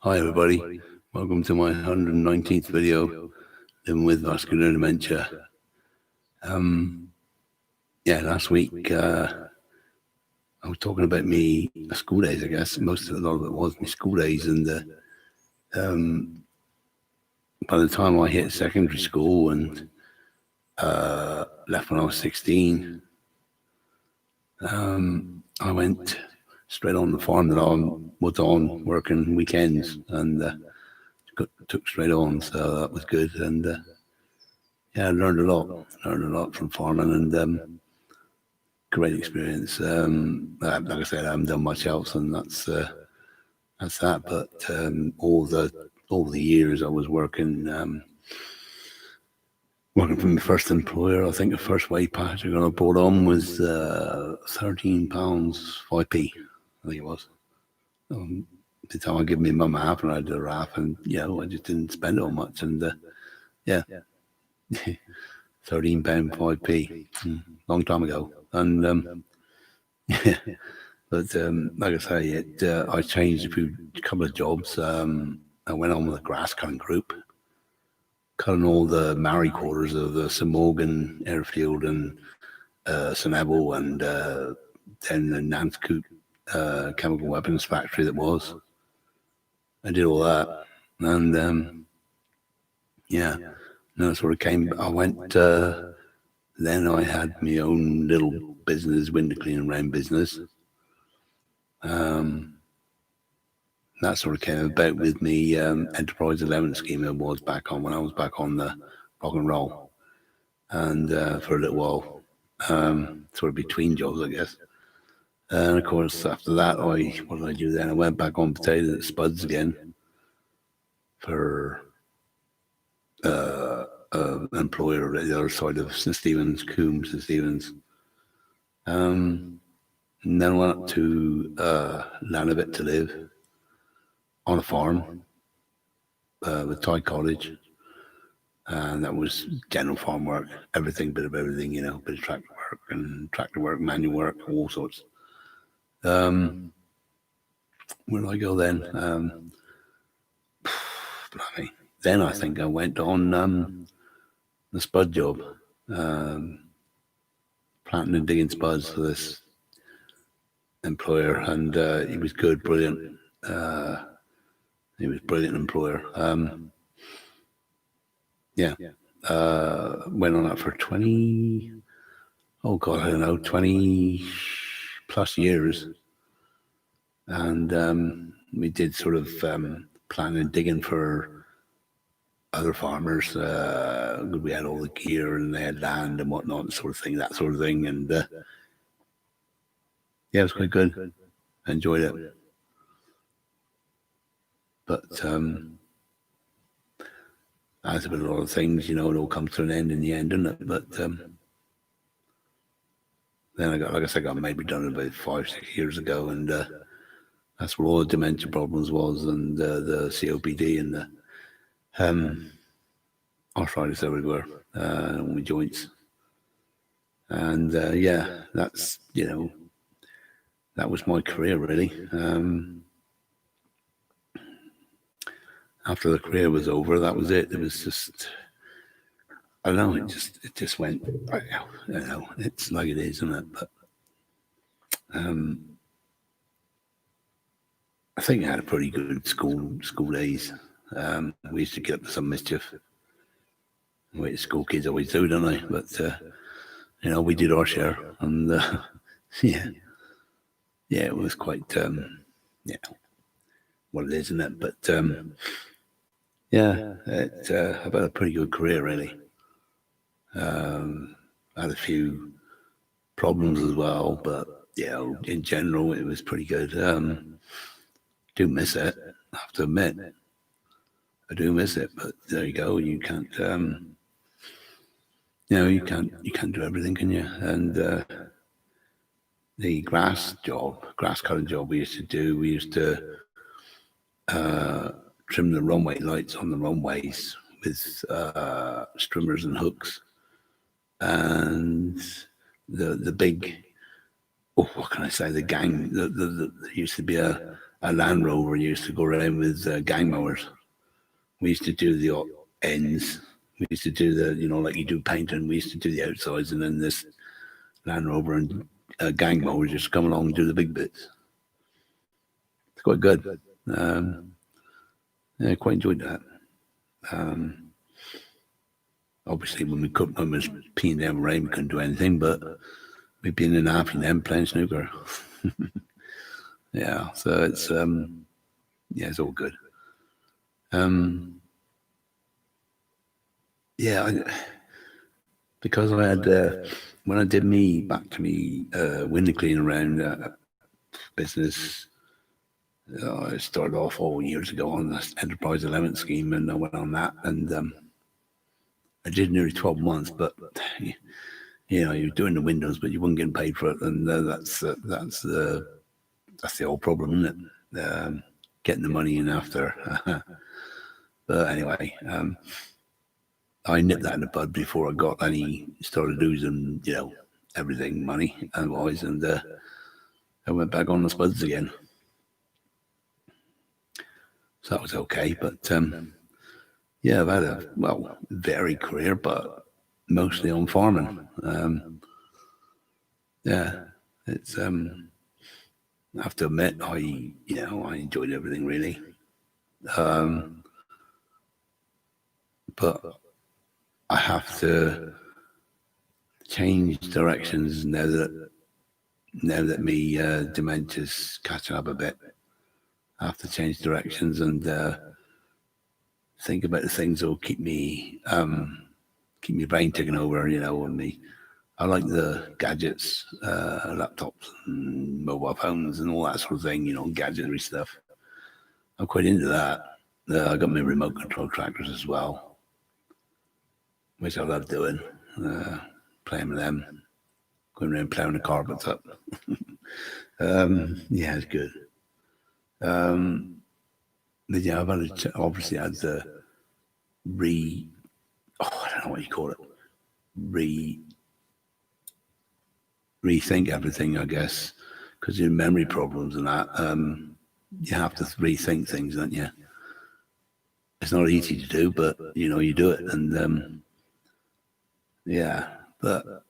Hi everybody, welcome to my 119th video, living with vascular dementia. Last week I was talking about me school days, I guess. A lot of it was my school days, and by the time I hit secondary school and left when I was 16, I went straight on the farm that I was on, working weekends, and took straight on, so that was good. And I learned a lot from farming, and great experience. Like I said, I haven't done much else, and that's that. But all the years I was working for my first employer, I think the first wage packet I brought on was £13.5p. I think it was. The time I gave my mum half, and I did a half, and I just didn't spend it on much, and £13.5p, long time ago, and but like I say, I changed a couple of jobs. I went on with a grass cutting group, cutting all the Maori quarters of the St Morgan airfield and St Ebel, and then the Nanticoot chemical weapons factory that was. I did all that, and no, sort of came. I went. Then I had my own little business, window cleaning round business. That sort of came about with me Enterprise 11 scheme I was back on when I was back on the rock and roll, and for a little while, sort of between jobs, I guess. And of course, after that, what did I do then? I went back on potatoes at Spuds again for employer at the other side of St Stephen's, Coombs St Stephen's. And then I went up to Lanavit to live on a farm with Tide Cottage, and that was general farm work, bit of everything, bit of tractor work, manual work, all sorts. Where did I go then? Then I think I went on the spud job, planting and digging spuds for this employer, and he was good, brilliant. He was a brilliant employer. Went on that for 20 plus years, and we did sort of planting and digging for other farmers. We had all the gear, and they had land and whatnot, that sort of thing, and it was quite good. I enjoyed it, but as with a lot of things, it all comes to an end in the end, doesn't it? But then I got made redundant about 5-6 years ago, and that's where all the dementia problems was, and the COPD and the arthritis everywhere, on my joints, and that's that was my career really. After the career was over, that was it. It was just, I don't know, it just went. I don't know, it's like it is, isn't it? But I think I had a pretty good school days. We used to get up to some mischief, the school kids always do, don't they? But we did our share, and it was quite what it is, isn't it? But I've had a pretty good career really. I had a few problems as well, but in general it was pretty good. Do miss it, I have to admit. I do miss it, but there you go. You can't, you can't do everything, can you? And the grass cutting job we used to trim the runway lights on the runways with streamers and hooks, and the big, what can I say? The gang. There used to be a a Land Rover used to go around with gang mowers. We used to do the ends. We used to do the, like you do painting. We used to do the outsides, and then this Land Rover and gang mower just come along and do the big bits. It's quite good. Yeah, I quite enjoyed that. Obviously, when we was peeing down rain, we couldn't do anything, but we'd be in an half and then playing snooker. Yeah, so it's it's all good. Because I had when I did back to me window cleaning around business. I started off all years ago on this enterprise allowance scheme, and I went on that, and I did nearly 12 months. But you're doing the windows, but you weren't getting paid for it, and that's the whole problem, isn't it? Getting the money in after. But anyway, I nipped that in the bud before I got started losing, everything, money and wise, and I went back on the spuds again. So that was okay, but I've had a varied career, but mostly on farming. It's I have to admit, I enjoyed everything really, but I have to change directions now that me dementia's catching up a bit. I have to change directions and think about the things that will keep me brain ticking over, and me. I like the gadgets, laptops and mobile phones and all that sort of thing, gadgetry stuff. I'm quite into that. I got my remote control tractors as well, which I love doing, playing with them, going around plowing the carpets up. It's good. But yeah, I've obviously had the I don't know what you call it, rethink everything, I guess, because your memory problems and that, you have to rethink things, don't you? It's not easy to do, but you do it, and but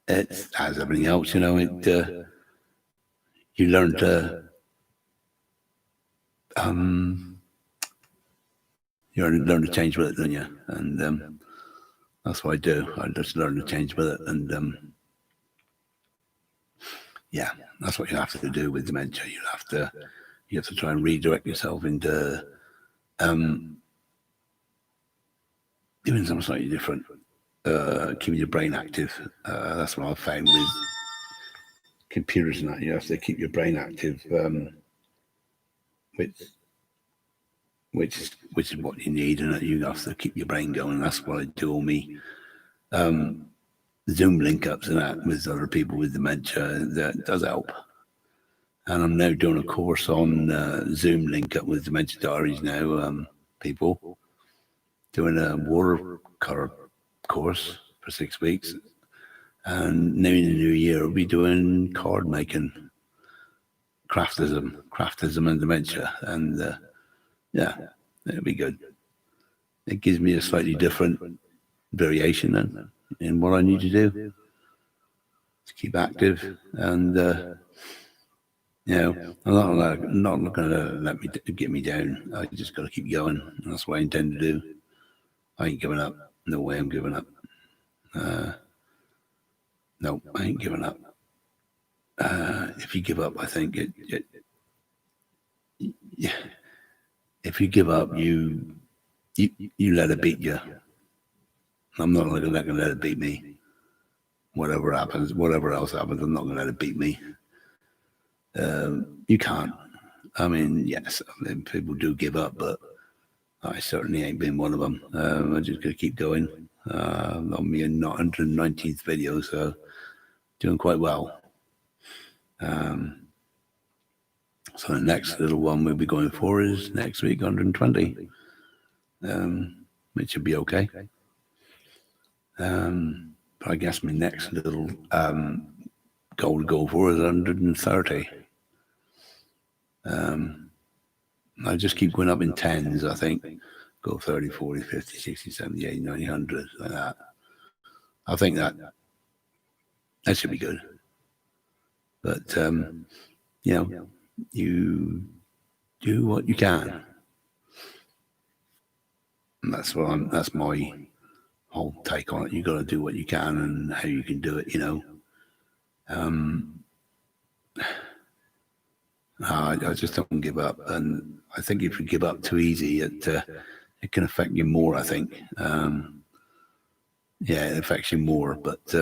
it's as everything else, you learn to change with it, don't you? And that's what I do. I just learn to change with it, and that's what you have to do with dementia. You have to try and redirect yourself into doing something slightly different, keeping your brain active. That's what I've found with computers and that. You have to keep your brain active, which is what you need, and you have to keep your brain going. That's what I do all me Zoom link-ups and that with other people with dementia. That does help. And I'm now doing a course on Zoom link-up with Dementia Diaries now, people. Doing a watercolour course for 6 weeks. And now in the new year, we'll be doing card making, craftism and dementia. And it'll be good. It gives me a slightly different variation in what I need to do to keep active. And, I'm not going to let me get me down. I just got to keep going. That's what I intend to do. I ain't giving up. No way I'm giving up. No, I ain't giving up. If you give up, I think if you give up, you let it beat you. I'm not going to let it beat me. Whatever happens, whatever else happens, I'm not going to let it beat me. You can't. I mean, yes, people do give up, but I certainly ain't been one of them. I'm just going to keep going. On my 119th video, so doing quite well. So the next little one we'll be going for is next week, 120, which should be okay. But I guess my next little goal to go for is 130. I just keep going up in tens, I think. Go 30, 40, 50, 60, 70, 80, 90, 100, like that. I think that should be good. But, you know, you do what you can. And that's my whole take on it. You got to do what you can and how you can do it, you know. I just don't give up. And I think if you give up too easy, it can affect you more, I think. Yeah, it affects you more. But,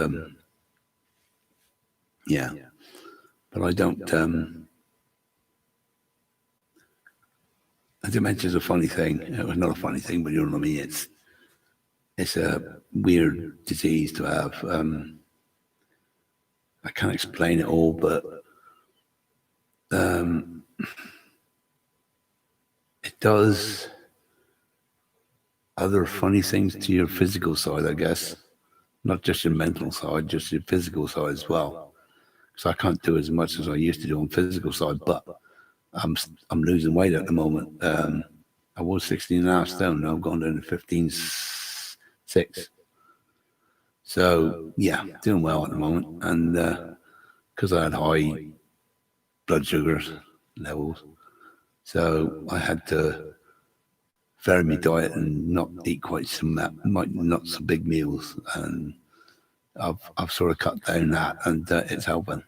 yeah. But I don't... dementia is a funny thing. It was not a funny thing, but you know what I mean? It's a weird disease to have. I can't explain it all, but it does other funny things to your physical side, I guess. Not just your mental side, just your physical side as well. So I can't do as much as I used to do on physical side, but I'm losing weight at the moment. I was 16 and a half stone. Now I've gone down to 15.6. So yeah, doing well at the moment. And because I had high blood sugar levels, so I had to vary my diet and not eat quite not some big meals. And I've sort of cut down that, and it's helping.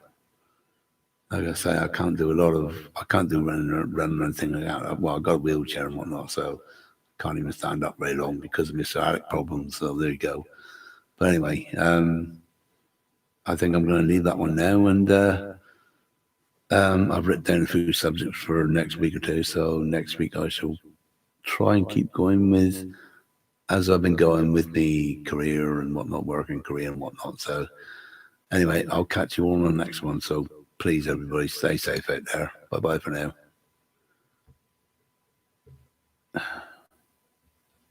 Like I say, I can't do running or anything like that. Well, I've got a wheelchair and whatnot, so I can't even stand up very long because of my sciatic problems. So there you go. But anyway, I think I'm going to leave that one now, and I've written down a few subjects for next week or two. So next week I shall try and keep going with, as I've been going with the career and whatnot, working career and whatnot. So anyway, I'll catch you all on the next one. So please, everybody, stay safe out there. Bye-bye for now.